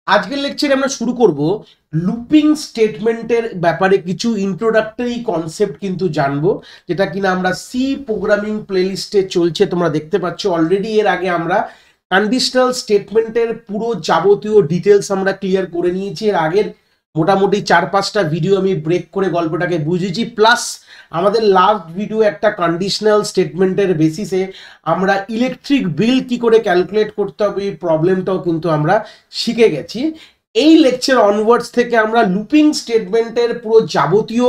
আজকের লেকচারে আমরা শুরু করব লুপিং স্টেটমেন্টের ব্যাপারে কিছু ইন্ট্রোডাক্টরি কনসেপ্ট কিন্তু জানবো, যেটা কিনা আমরা সি প্রোগ্রামিং প্লেলিস্টে চলছে, তোমরা দেখতে পাচ্ছ। অলরেডি এর আগে আমরা কন্ডিশনাল স্টেটমেন্টের পুরো যাবতীয় ডিটেলস আমরা ক্লিয়ার করে নিয়েছি। এর আগের মোটামুটি 4-5টা ভিডিও আমি ব্রেক করে গল্পটাকে বুঝেছি, প্লাস আমাদের লাস্ট ভিডিও একটা কন্ডিশনাল স্টেটমেন্টের বেসিসে আমরা ইলেকট্রিক বিল কি করে ক্যালকুলেট করতে হবে এই প্রবলেমটাও কিন্তু আমরা শিখে গেছি। এই লেকচার অনওয়ার্ডস থেকে আমরা লুপিং স্টেটমেন্টের পুরো যাবতীয়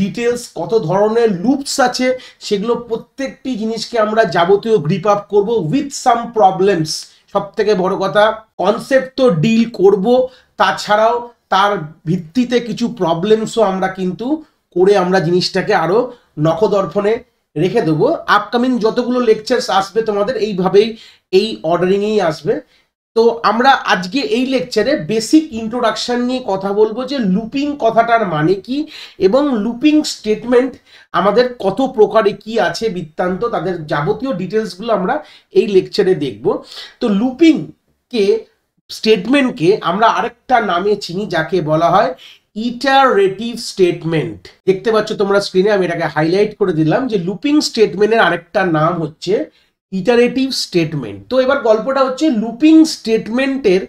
ডিটেলস, কত ধরনের লুপস আছে, সেগুলো প্রত্যেকটি জিনিসকে আমরা যাবতীয় গ্রিপ আপ করব উইথ সাম প্রবলেমস। সব থেকে বড় কথা, কনসেপ্ট তো ডিল করব, তাছাড়াও তার ভিত্তিতে কিছু প্রবলেমসও আমরা কিন্তু করে আমরা জিনিসটাকে আরো নখদর্পণে রেখে দেবো। আপকামিং যতগুলো লেকচার্স আসবে তোমাদের এইভাবেই, এই অর্ডারিংয়েই আসবে। তো আমরা আজকে এই লেকচারে বেসিক ইন্ট্রোডাকশন নিয়ে কথা বলবো, যে লুপিং কথাটার মানে কি এবং লুপিং স্টেটমেন্ট আমাদের কত প্রকারে কি আছে বৃত্তান্ত, তাদের যাবতীয় ডিটেলসগুলো আমরা এই লেকচারে দেখব। তো লুপিং স্টেটমেন্টকে আমরা আরেকটা নামে চিনি, যাকে বলা হয় ইটারেটিভ স্টেটমেন্ট। দেখতে পাচ্ছ তোমরা স্ক্রিনে, আমি এটাকে হাইলাইট করে দিলাম যে লুপিং স্টেটমেন্টের আরেকটা নাম হচ্ছে ইটারেটিভ স্টেটমেন্ট। তো এবার গল্পটা হচ্ছে লুপিং স্টেটমেন্টের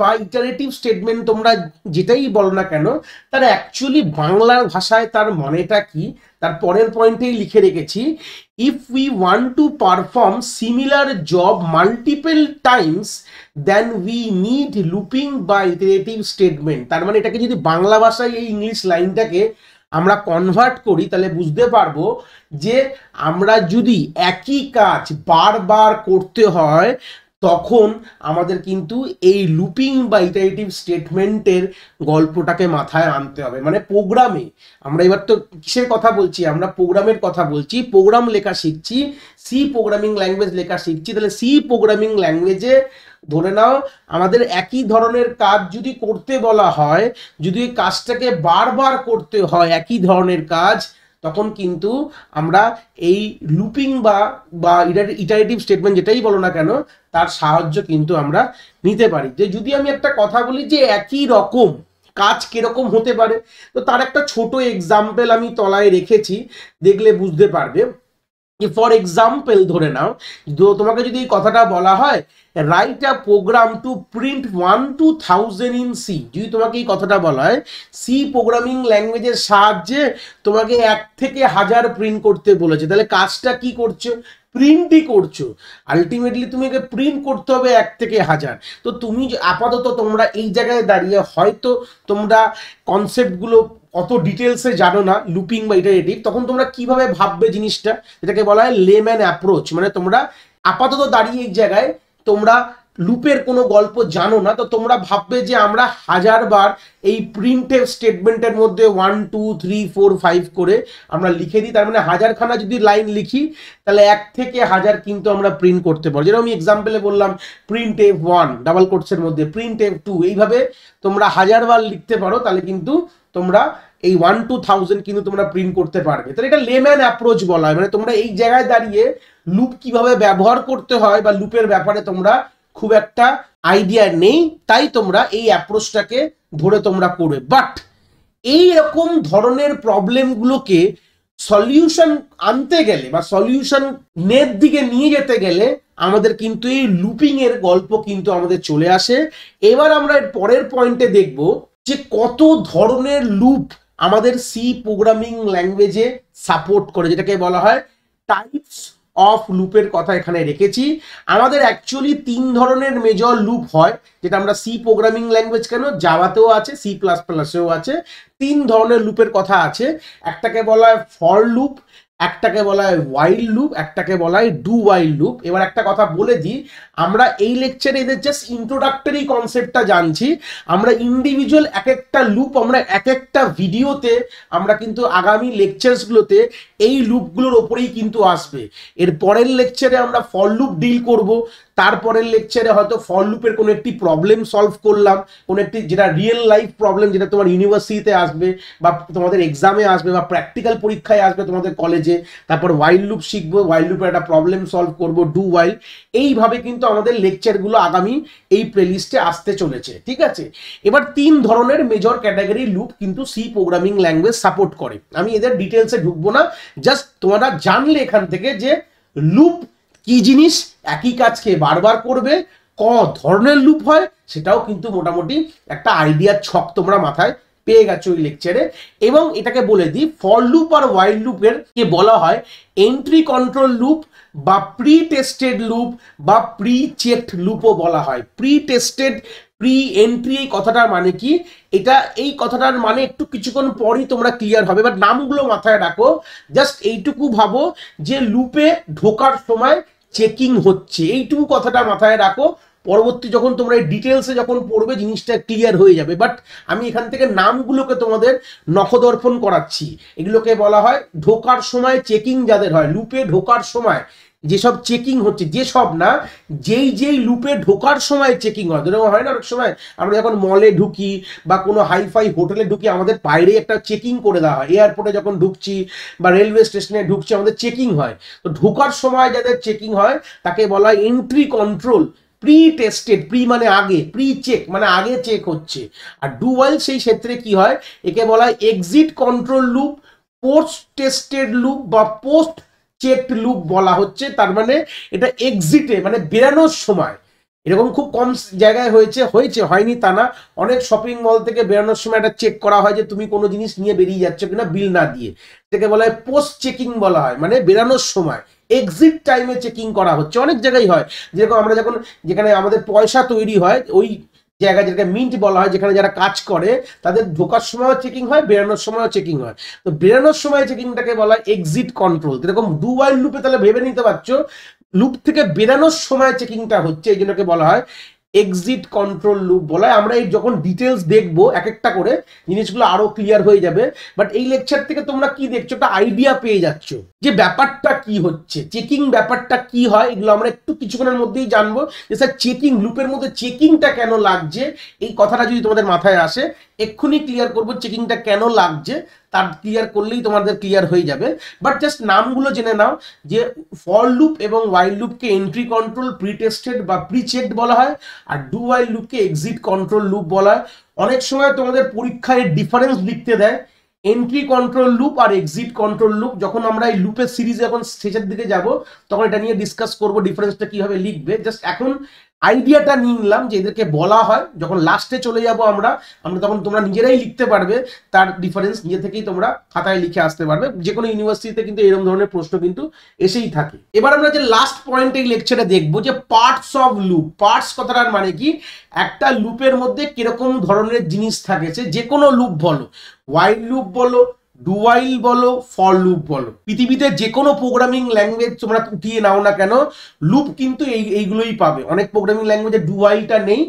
বা ইটারেটিভ স্টেটমেন্ট তোমরা যেটাই বলো না কেন, তার অ্যাকচুয়ালি বাংলার ভাষায় তার মানেটা কি, তার পরের পয়েন্টেই লিখে রেখেছি, if we want to perform similar job multiple times then we need looping বা ইটারেটিভ স্টেটমেন্ট। তার মানে এটাকে যদি বাংলা ভাষায় এই ইংলিশ লাইনটাকে আমরা কনভার্ট করি, তাহলে বুঝতে পারবো যে আমরা যদি একই কাজ বারবার করতে হয়, তখন আমাদের কিন্তু এই লুপিং বা ইটারেটিভ স্টেটমেন্টের গল্পটাকে মাথায় আনতে হবে। মানে প্রোগ্রামে আমরা এবার তো কিসের কথা বলছি, আমরা প্রোগ্রামের কথা বলছি, প্রোগ্রাম লেখা শিখছি, সি প্রোগ্রামিং ল্যাঙ্গুয়েজ লেখা শিখছি। তাহলে সি প্রোগ্রামিং ল্যাঙ্গুয়েজে ধরে নাও আমাদের একই ধরনের কাজ যদি করতে বলা হয়, যদি এই কাজটাকে বারবার করতে হয় একই ধরনের কাজ, তখন কিন্তু আমরা এই লুপিং বা ইটারেটিভ স্টেটমেন্ট যেটাই বলো না কেন, তার সাহায্য কিন্তু আমরা নিতে পারি। যে যদি আমি একটা কথা বলি যে একই রকম কাজ কিরকম হতে পারে, তো তার একটা ছোট এক্সাম্পল আমি তলায় রেখেছি, দেখলে বুঝতে পারবে। ফর এক্সাম্পল ধরে নাও, তোমাকে যদি এই কথাটা বলা হয় write a program to print 1 to 1000 in C, যদি তোমাকে এই কথাটা বলা হয় সি প্রোগ্রামিং ল্যাঙ্গুয়েজের সাহায্যে তোমাকে 1 থেকে 1000 প্রিন্ট করতে বলেছে, তাহলে কাজটা কি করছো? প্রিন্টই করছো। আলটিমেটলি তোমাকে প্রিন্ট করতে হবে 1 থেকে 1000। তো তুমি আপাতত তোমরা এই জায়গায় দাঁড়িয়ে হয়তো তোমরা কনসেপ্টগুলো অত ডিটেলসে জানো না লুপিং বা ইটারেটিভ, তখন তোমরা কিভাবে ভাববে জিনিসটা, যেটাকে বলা হয় লেম্যান অ্যাপ্রোচ। মানে তোমরা আপাতত দাঁড়িয়ে এই জায়গায় তোমরা লুপের কোনো গল্প জানো না, তো তোমরা ভাববে যে আমরা 1000 বার এই প্রিন্টের স্টেটমেন্টের মধ্যে 1 2 3 4 5 করে আমরা লিখে দিই। তার মানে 1000 খানা যদি লাইন লিখি, তাহলে 1 থেকে 1000 কিন্তু আমরা প্রিন্ট করতে পারি। যেরকম আমি এক্সাম্পলে বললাম প্রিন্ট F1 ডাবল কোটসের মধ্যে, প্রিন্ট F2, এইভাবে তোমরা 1000 বার লিখতে পারো, তাহলে কিন্তু তোমরা এই 1 to 1000 কিন্তু তোমরা প্রিন্ট করতে পারবে। তাহলে এটা লেম্যান অ্যাপ্রোচ বলা হয়। মানে তোমরা এই জায়গায় দাঁড়িয়ে লুপ কিভাবে ব্যবহার করতে হয় বা লুপের ব্যাপারে তোমরা খুব একটা আইডিয়া নেই, তাই তোমরা এই অ্যাপ্রোচটাকে ধরে তোমরা করবে। বাট এই রকম ধরনের প্রবলেমগুলোকে সলিউশন আনতে গেলে বা সলিউশন নেট দিকে নিয়ে যেতে গেলে আমাদের কিন্তু এই লুপিং এর গল্প কিন্তু আমাদের চলে আসে। এবার আমরা এর পরের পয়েন্টে দেখব যে কত ধরনের লুপ আমাদের সি প্রোগ্রামিং ল্যাঙ্গুয়েজে সাপোর্ট করে, যেটাকে বলা হয় টাইপস অফ লুপের কথা এখানে রেখেছি। আমাদের অ্যাকচুয়ালি 3 ধরনের মেজর লুপ হয়, যেটা আমরা সি প্রোগ্রামিং ল্যাঙ্গুয়েজ কেন জাভাতেও আছে, সি প্লাস প্লাসেও আছে। 3 ধরনের লুপের কথা আছে। একটাকে বলা হয় ফর লুপ, একটাকে বলা হয় ওয়াইল লুপ, একটাকে বলা হয় ডু ওয়াইল লুপ। এবার একটা কথা বলে দিই, আমরা এই লেকচারে এদের জাস্ট ইন্ট্রোডাক্টরি কনসেপ্টটা জানছি। আমরা ইন্ডিভিজুয়াল এক একটা লুপ আমরা এক একটা ভিডিওতে আমরা কিন্তু আগামী লেকচার্সগুলোতে এই লুপগুলোর ওপরেই কিন্তু আসবে। এর পরের লেকচারে আমরা ফর লুপ ডিল করব, তারপরের লেকচারে হয়তো ফর লুপের কোনো একটি প্রবলেম সলভ করলাম, কোনো একটি যেটা রিয়েল লাইফ প্রবলেম, যেটা তোমার ইউনিভার্সিটিতে আসবে বা তোমাদের এক্সামে আসবে বা প্র্যাকটিক্যাল পরীক্ষায় আসবে তোমাদের কলেজে। তারপর ওয়াইল লুপ শিখবো, ওয়াইল লুপের একটা প্রবলেম সলভ করব, ডু ওয়াইল। এইভাবে কিন্তু আমাদের লেকচারগুলো আগামী এই প্লেলিস্টে আসতে চলেছে, ঠিক আছে। এবার 3 ধরনের মেজর ক্যাটাগরি লুপ কিন্তু সি প্রোগ্রামিং ল্যাঙ্গুয়েজ সাপোর্ট করে। আমি এদের ডিটেলসে ঢুকবো না, জাস্ট তোমরা জানলে এখান থেকে যে লুপ কি জিনিস, একই কাজকে বারবার করবে, ক ধরনের লুপ হয়, সেটাও কিন্তু মোটামুটি একটা আইডিয়ার ছক তোমরা মাথায় পেয়ে গেছো ওই লেকচারে। এবং এটাকে বলে দিই, ফর লুপ আর ওয়াইল লুপের কে বলা হয় এন্ট্রি কন্ট্রোল লুপ বা প্রি টেস্টেড লুপ বা প্রি চেকড লুপও বলা হয়। প্রি টেস্টেড, প্রি এন্ট্রি, এই কথাটার মানে কি, এটা এই কথাটার মানে একটু কিছুক্ষণ পরই তোমরা ক্লিয়ার হবে, বাট নামগুলো মাথায় রাখো। জাস্ট এইটুকু ভাবো যে লুপে ঢোকার সময় চেকিং হচ্ছে, এইটুকু কথাটা মাথায় রাখো। পরবর্তী যখন তোমরা এই ডিটেলসে যখন পড়বে জিনিসটা ক্লিয়ার হয়ে যাবে। বাট আমি এখান থেকে নামগুলোকে তোমাদের নখদর্পণ করাচ্ছি। এগুলোকে বলা হয় ঢোকার সময় চেকিং যাদের হয়, লুপে ঢোকার সময় যেসব চেকিং হচ্ছে, যেসব না, যেই লুপে ঢোকার সময় চেকিং হয়। যেরকম হয় না অনেক সময় আমরা যখন মলে ঢুকি বা কোনো হাইফাই হোটেলে ঢুকি, আমাদের বাইরে একটা চেকিং করে দেওয়া হয়। এয়ারপোর্টে যখন ঢুকছি বা রেলওয়ে স্টেশনে ঢুকছি, আমাদের চেকিং হয়। তো ঢোকার সময় যাদের চেকিং হয় তাকে বলা হয় entry control. Pre tested, pre মানে আগে, প্রি চেক মানে আগে চেক হচ্ছে। আর ডু ওয়াইল সেই ক্ষেত্রে কি হয়, একে বলা হয় exit control loop, post tested loop বা পোস্ট চেকড লুপ বলা হচ্ছে। তার মানে এটা এক্সিটে মানে বেরানোর সময়, এরকম খুব কম জায়গায় হয়েছে হয়নি তা না। অনেক শপিং মল থেকে বেরানোর সময় এটা চেক করা হয় যে তুমি কোনো জিনিস নিয়ে বেরিয়ে যাচ্ছ কিনা বিল না দিয়ে। এটাকে বলা হয় পোস্ট চেকিং বলা হয়, মানে বেরানোর সময় এক্সিট টাইমে চেকিং করা হচ্ছে। অনেক জায়গায় হয়, যেরকম আমরা যখন যেখানে আমাদের পয়সা তৈরি হয় ওই জায়গা, যেটাকে মিন্ট বলা হয়, যেখানে যারা কাজ করে তাদের ঢোকার সময়ও চেকিং হয়, বেরানোর সময়ও চেকিং হয়। তো বেরানোর সময় চেকিংটাকে বলা হয় এক্সিট কন্ট্রোল। এরকম ডু ওয়াইল লুপে তাহলে ভেবে নিতে পারছো লুপ থেকে বেরানোর সময় চেকিংটা হচ্ছে, এই জন্যকে বলা হয় এক্সিট কন্ট্রোল লুপ বলা হয়। আমরা এই যখন ডিটেলস দেখবো এক একটা করে জিনিসগুলো আরো ক্লিয়ার হয়ে যাবে। বাট এই লেকচার থেকে তোমরা কি দেখছো, একটা আইডিয়া পেয়ে যাচ্ছ যে ব্যাপারটা কি হচ্ছে, চেকিং ব্যাপারটা কি হয়। এগুলো আমরা একটু কিছুক্ষণের মধ্যেই জানবো যে স্যার চেকিং, লুপের মধ্যে চেকিংটা কেন লাগছে। এই কথাটা যদি তোমাদের মাথায় আসে, এক্ষুনি ক্লিয়ার করবো চেকিংটা কেন লাগছে, তার ক্লিয়ার করলেই তোমাদের ক্লিয়ার হয়ে যাবে। বাট জাস্ট নামগুলো জেনে নাও যে ফর লুপ এবং ওয়াইল লুপকে এন্ট্রি কন্ট্রোল, প্রি টেস্টেড বা প্রি চেকড বলা হয়, আর ডু ওয়াইল লুপকে এক্সিট কন্ট্রোল লুপ বলা হয়। অনেক সময় তোমাদের পরীক্ষায় ডিফারেন্স লিখতে দেয় এন্ট্রি কন্ট্রোল লুপ আর এক্সিট কন্ট্রোল লুপ। যখন আমরা এই লুপের সিরিজে এখন শেষের দিকে যাব তখন এটা নিয়ে ডিসকাস করব ডিফারেন্সটা কিভাবে লিখবে। জাস্ট এখন আইডিয়াটা নিয়ে নিলাম যে এদেরকে বলা হয়। যখন লাস্টে চলে যাব আমরা তখন তোমরা নিজেরাই লিখতে পারবে, তার ডিফারেন্স নিজে থেকেই তোমরা খাতায় লিখে আসতে পারবে। যে কোনো ইউনিভার্সিটিতে কিন্তু এরকম ধরনের প্রশ্ন কিন্তু এসেই থাকে। এবার আমরা যে লাস্ট পয়েন্ট এই লেকচারে দেখবো যে পার্টস অফ লুপ। পার্টস কথাটার মানে কি, একটা লুপের মধ্যে কিরকম ধরনের জিনিস থাকে। যে কোনো লুপ বলো, ওয়াইল লুপ বলো, ডু ওয়াইল বলো, ফর লুপ বলো, পৃথিবীতে যে কোনো প্রোগ্রামিং ল্যাঙ্গুয়েজ তোমরা উঠিয়ে নাও না কেন, লুপ কিন্তু এইগুলোই পাবে। অনেক প্রোগ্রামিং ল্যাঙ্গুয়েজে ডু ওয়াইলটা নেই,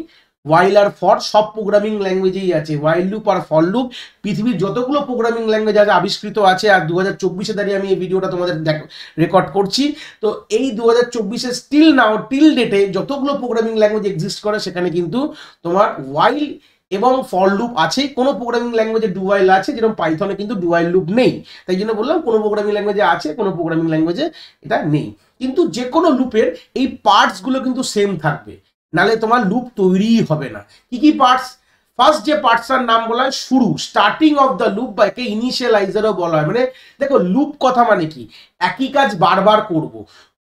ওয়াইল আর ফর সব প্রোগ্রামিং ল্যাঙ্গুয়েজেই আছে। ওয়াইল লুপ আর ফর লুপ পৃথিবীর যতগুলো প্রোগ্রামিং ল্যাঙ্গুয়েজ আছে আবিষ্কৃত আছে। আর 2024-এ দাঁড়িয়ে আমি এই ভিডিওটা তোমাদের রেকর্ড করছি। তো এই 2024-এ স্টিল নাও, টিল ডেটে যতগুলো প্রোগ্রামিং ল্যাঙ্গুয়েজ এক্সিস্ট করে সেখানে কিন্তু তোমার ওয়াইল এবং ফর লুপ আছে। কোনো প্রোগ্রামিং ল্যাঙ্গুয়েজে ডু ওয়াইল আছে, যেরকম পাইথনে কিন্তু ডু ওয়াইল লুপ নেই। তাই জন্য বললাম কোনো প্রোগ্রামিং ল্যাঙ্গুয়েজে আছে, কোনো প্রোগ্রামিং ল্যাঙ্গুয়েজে এটা নেই। কিন্তু যে কোনো লুপের এই পার্টসগুলো কিন্তু সেম থাকবে, নালে তোমার লুপ তৈরিই হবে না। কি কি পার্টস? ফার্স্ট যে পার্টসটার নাম বলা হয় শুরু, স্টার্টিং অফ দ্য লুপ, বা একে ইনিশিয়ালাইজারও বলা হয়। মানে দেখো লুপ কথা মানে কি, একই কাজ বারবার করব,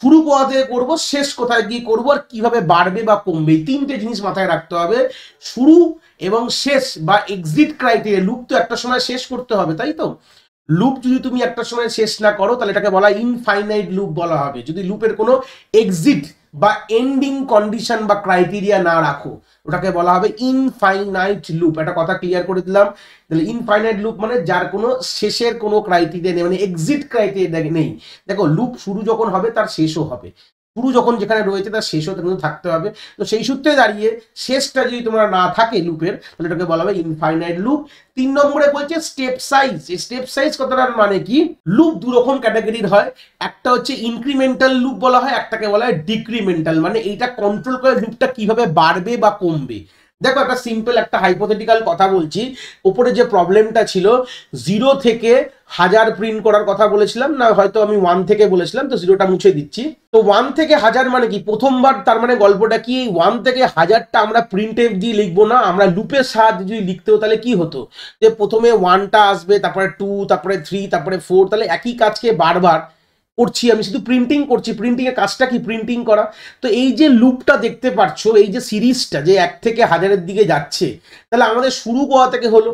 শুরু কোথা থেকে করবো, শেষ কোথায় গিয়ে করবো, আর কিভাবে বাড়বে বা কমবে, এই তিনটে জিনিস মাথায় রাখতে হবে। শুরু এবং শেষ বা এক্সিট ক্রাইটেরিয়া। লুপ তো একটা সময় শেষ করতে হবে, তাই তো? লুপ যদি তুমি একটা সময় শেষ না করো তাহলে এটাকে বলা ইনফাইনাইট লুপ বলা হবে। যদি লুপের কোনো এক্সিট বা এন্ডিং কন্ডিশন বা ক্রাইটেরিয়া না রাখো, ওটাকে বলা হবে ইনফাইনাইট লুপ। একটা কথা ক্লিয়ার করে দিলাম। তাহলে ইনফাইনাইট লুপ মানে যার কোনো শেষের কোনো ক্রাইটেরিয়া নেই, মানে এক্সিট ক্রাইটেরিয়া নেই। দেখো লুপ শুরু যখন হবে তার শেষও হবে। শুরু যখন যেখানে রয়েছে তার শেষও কিন্তু থাকতে হবে। তো সেই সূত্রে দাঁড়িয়ে শেষটা যদি তোমরা না থাকে লুপের, তাহলে এটাকে বলা হবে ইনফাইনাইট লুপ। 3 নম্বরে বলছে স্টেপ সাইজ। এই স্টেপ সাইজ কথাটার মানে কি, লুপ দু রকম ক্যাটাগরির হয়, একটা হচ্ছে ইনক্রিমেন্টাল লুপ বলা হয়, একটাকে বলা হয় ডিক্রিমেন্টাল, মানে এইটা কন্ট্রোল করে লুপটা কিভাবে বাড়বে বা কমবে। দেখো একটা সিম্পল একটা হাইপোথেটিক্যাল কথা বলছি, উপরে যে প্রবলেমটা ছিল 0 থেকে 1000 প্রিন্ট করার কথা বলেছিলাম না, হয়তো আমি 1 থেকে বলেছিলাম, তো 0টা মুছে দিচ্ছি। তো 1 থেকে 1000 মানে কি, প্রথমবার তার মানে গল্পটা কি, 1 থেকে 1000টা আমরা প্রিন্ট এফ দিয়ে লিখবো না, আমরা লুপের সাহায্যে যদি লিখতে হতো তাহলে কি হতো, যে প্রথমে 1টা আসবে, তারপরে 2, তারপরে 3, তারপরে 4, তাহলে একই কাজকে বারবার করছি, আমি শুধু প্রিন্টিং করছি, প্রিন্টিং এর কাজটা কি প্রিন্টিং করা। তো এই যে লুপটা দেখতে পাচ্ছ, এই যে সিরিজটা যে 1 থেকে 1000-এর দিকে যাচ্ছে, তাহলে আমাদের শুরু কোথা থেকে হলো,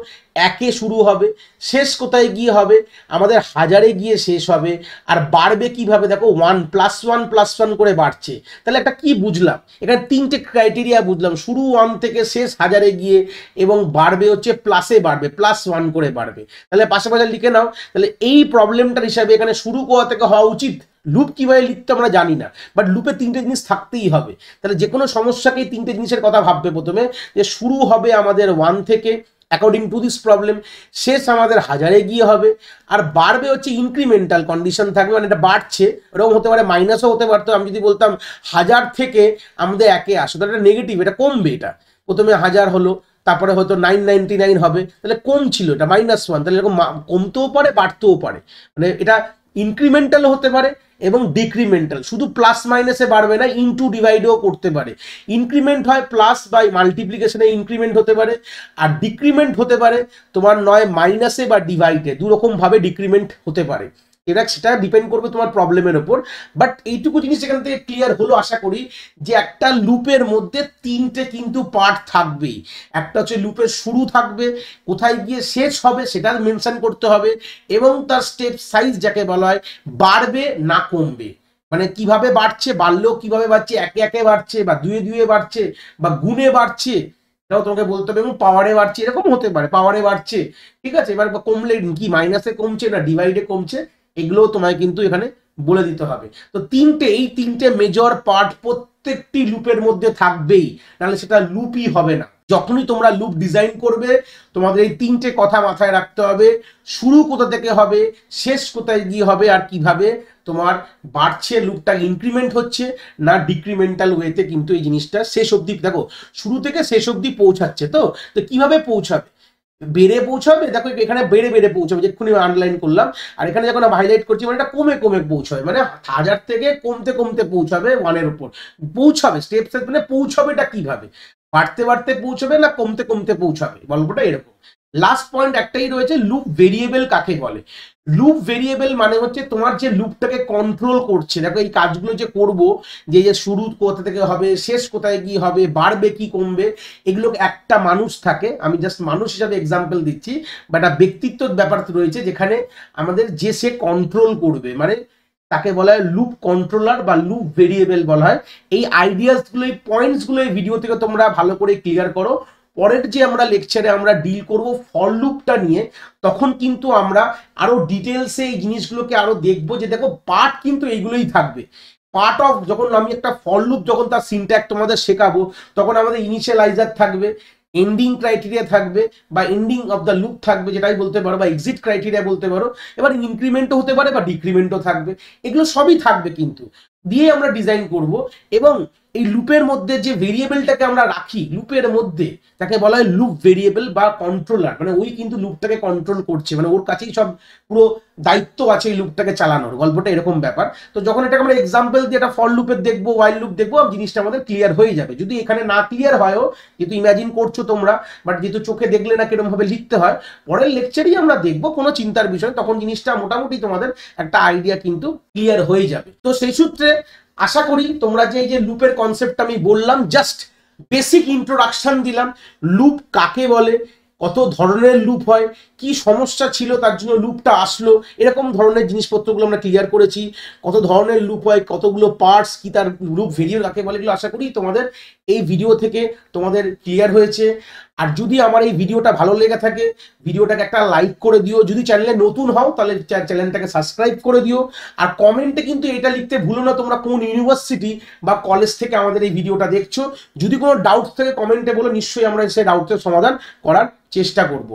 1-এ শুরু হবে, শেষ কোথায় গিয়ে হবে, আমাদের 1000-এ গিয়ে শেষ হবে। আর বাড়বে কিভাবে, দেখো 1 + 1 করে বাড়ছে। তাহলে একটা কি বুঝলাম, এখানে 3টে ক্রাইটেরিয়া বুঝলাম, শুরু 1 থেকে শেষ 1000-এ গিয়ে, এবং বাড়বে হচ্ছে প্লাসে বাড়বে, +1 করে বাড়বে। তাহলে পাশাপাশি লিখে নাও। তাহলে এই প্রবলেমটার হিসাবে এখানে শুরু কোথা থেকে হওয়া উচিত, লুপ কিভাবে লিখতে আমরা জানি না, বাট লুপে 3টে জিনিস থাকতেই হবে। তাহলে যে কোনো সমস্যাকেই 3টে জিনিসের কথা ভাববে প্রথমে, যে শুরু হবে আমাদের 1 থেকে অ্যাকর্ডিং টু দিস প্রবলেম, শেষ আমাদের 1000-এ গিয়ে হবে, আর বাড়বে হচ্ছে ইনক্রিমেন্টাল কন্ডিশন থাকবে, মানে এটা বাড়ছে, এরকম হতে পারে মাইনাসও হতে পারতো। আমি যদি বলতাম 1000 থেকে আমাদের 1-এ আসো, তাহলে এটা নেগেটিভ, এটা কমবে, এটা প্রথমে 1000 হলো, তারপরে হয়তো 999 হবে, তাহলে কম ছিল, এটা -1, তাহলে এরকম কমতেও পারে বাড়তেও পারে, মানে এটা ইনক্রিমেন্টাল হতে পারে এবং ডিক্রিমেন্টাল, শুধু প্লাস মাইনাসে বাড়বে না, ইনটু ডিভাইডও করতে পারে। ইনক্রিমেন্ট হয় প্লাস বাই মাল্টিপ্লিকেশনে ইনক্রিমেন্ট হতে পারে, আর ডিক্রিমেন্ট হতে পারে তোমার নয় মাইনাসে বা ডিভাইডে, দুরকম ভাবে ডিক্রিমেন্ট হতে পারে। সেটা ডিপেন্ড করবে তোমার প্রবলেমের ওপর। বাট এইটুকু জিনিস এখান থেকে ক্লিয়ার হলো আশা করি, যে একটা লুপের মধ্যে 3টে কিন্তু পার্ট থাকবেই। একটা হচ্ছে লুপের শুরু থাকবে, কোথায় গিয়ে শেষ হবে সেটা মেনশন করতে হবে, এবং তার স্টেপ সাইজ যাকে বলা হয়, বাড়বে না কমবে, মানে কিভাবে বাড়ছে, বাড়লেও কিভাবে বাড়ছে, 1-এ বাড়ছে বা 2-এ বাড়ছে বা গুণে বাড়ছে, এটাও তোমাকে বলতে হবে, এবং পাওয়ারে বাড়ছে, এরকম হতে পারে, পাওয়ারে বাড়ছে, ঠিক আছে। এবার কমলে কি মাইনাসে কমছে না ডিভাইডে কমছে, এগুলো তোমায় কিন্তু এখানে বলে দিতে হবে। তো এই 3টে মেজর পার্ট প্রত্যেকটি লুপের মধ্যে থাকবেই, নাহলে সেটা লুপই হবে না। যখনই তোমরা লুপ ডিজাইন করবে, তোমাদের এই 3টে কথা মাথায় রাখতে হবে, শুরু কোথা থেকে হবে, শেষ কোথায় গিয়ে হবে, আর কিভাবে তোমার বাড়ছে, লুপটা ইনক্রিমেন্ট হচ্ছে না ডিক্রিমেন্টাল ওয়েতে কিন্তু এই জিনিসটা শেষ অবধি, দেখো শুরু থেকে শেষ অবধি পৌঁছাচ্ছে। তো কিভাবে পৌঁছাবে, বেড়ে পৌঁছাবে, দেখো এখানে বেড়ে বেড়ে পৌঁছাবে, যেক্ষুনি আন্ডারলাইন করলাম, আর এখানে যখন হাইলাইট করছি মানে এটা কমে কমে পৌঁছাবে, মানে 1000 থেকে কমতে কমতে পৌঁছাবে 1-এর উপর পৌঁছাবে। স্টেপ মানে পৌঁছাবেটা কিভাবে, বাড়তে বাড়তে পৌঁছাবে না কমতে কমতে পৌঁছাবে, গল্পটা এরকম। লাস্ট পয়েন্ট একটাই রয়েছে, লুপ ভেরিয়েবল কাকে বলে। লুপ ভেরিয়েবল মানে হচ্ছে তোমার যে লুপটাকে কন্ট্রোল করছে, দেখো এই কাজগুলো যে করব, যে শুরু কোথা থেকে হবে, শেষ কোথায় গিয়ে হবে, বাড়বে কি কমবে, এগুলো একটা মানুষ থাকে, আমি জাস্ট মানুষ হিসাবে এক্সাম্পল দিচ্ছি, বা একটা ব্যক্তিত্বর ব্যাপার রয়েছে যেখানে আমাদের যে সে কন্ট্রোল করবে, মানে তাকে বলা হয় লুপ কন্ট্রোলার বা লুপ ভেরিয়েবল বলা হয়। এই আইডিয়াসগুলো, এই পয়েন্টসগুলো এই ভিডিও থেকে তোমরা ভালো করে ক্লিয়ার করো। পরের যে আমরা লেকচারে আমরা ডিল করব ফর লুপটা নিয়ে, তখন কিন্তু আমরা আরো ডিটেলসে এই জিনিসগুলোকে আরো দেখবো, যে দেখো পার্ট কিন্তু এইগুলোই থাকবে। পার্ট অফ, যখন আমি একটা ফর লুপ যখন তার সিনট্যাক্স তোমাদের শেখাবো, তখন আমাদের ইনিশিয়ালাইজার থাকবে, এন্ডিং ক্রাইটেরিয়া থাকবে, বা এন্ডিং অফ দ্য লুপ থাকবে যেটাই বলতে পারো, বা এক্সিট ক্রাইটেরিয়া বলতে পারো। এবার ইনক্রিমেন্টও হতে পারে বা ডিক্রিমেন্টও থাকবে, এগুলো সবই থাকবে কিন্তু, দিয়ে আমরা ডিজাইন করব। এবং এই লুপের মধ্যে যে ভেরিয়েবলটাকে আমরা রাখি লুপের মধ্যে, তাকে বলা হয় লুপ ভেরিয়েবল বা কন্ট্রোলার, মানে ওই কিন্তু লুপটাকে কন্ট্রোল করছে, মানে ওর কাছেই সব পুরো দায়িত্ব আছে এই লুপটাকে চালানোর, গল্পটা এরকম ব্যাপার। তো যখন এটাকে আমরা এক্সাম্পল দিয়ে একটা ফর লুপের দেখবো, ওয়াইল লুপ দেখবো, জিনিসটা আমাদের ক্লিয়ার হয়ে যাবে। যদি এখানে না ক্লিয়ার হয়ও, যেহেতু ইমাজিন করছো তোমরা, বাট যেহেতু চোখে দেখলে না কিরকম ভাবে লিখতে হয়, পরের লেকচারই আমরা দেখবো, কোনো চিন্তার বিষয়, তখন জিনিসটা মোটামুটি তোমাদের একটা আইডিয়া কিন্তু ক্লিয়ার হয়ে যাবে। তো সেই সূত্রে আশা করি তোমরা যে এই যে লুপের কনসেপ্টটা আমি বললাম, জাস্ট বেসিক ইন্ট্রোডাকশন দিলাম, লুপ কাকে বলে, কত ধরনের লুপ হয়, কি সমস্যা ছিল তার জন্য লুপটা আসলো, এরকম ধরনের জিনিসপত্রগুলো আমরা ক্লিয়ার করেছি। কত ধরনের লুপ হয়, কতগুলো পার্টস, কি তার লুপ ভেরিয়েবল কাকে বলে, এগুলো আশা করি তোমাদের এই ভিডিও থেকে তোমাদের ক্লিয়ার হয়েছে। আর যদি আমার এই ভিডিওটা ভালো লেগে থাকে ভিডিওটাকে একটা লাইক করে দিও, যদি চ্যানেলে নতুন হও তাহলে চ্যানেলটাকে সাবস্ক্রাইব করে দিও। আর কমেন্টে কিন্তু এটা লিখতে ভুলো না তোমরা কোন ইউনিভার্সিটি বা কলেজ থেকে আমাদের এই ভিডিওটা দেখছো। যদি কোনো ডাউট থাকে কমেন্টে বলো, নিশ্চয়ই আমরা সেই ডাউটের সমাধান করার চেষ্টা করব।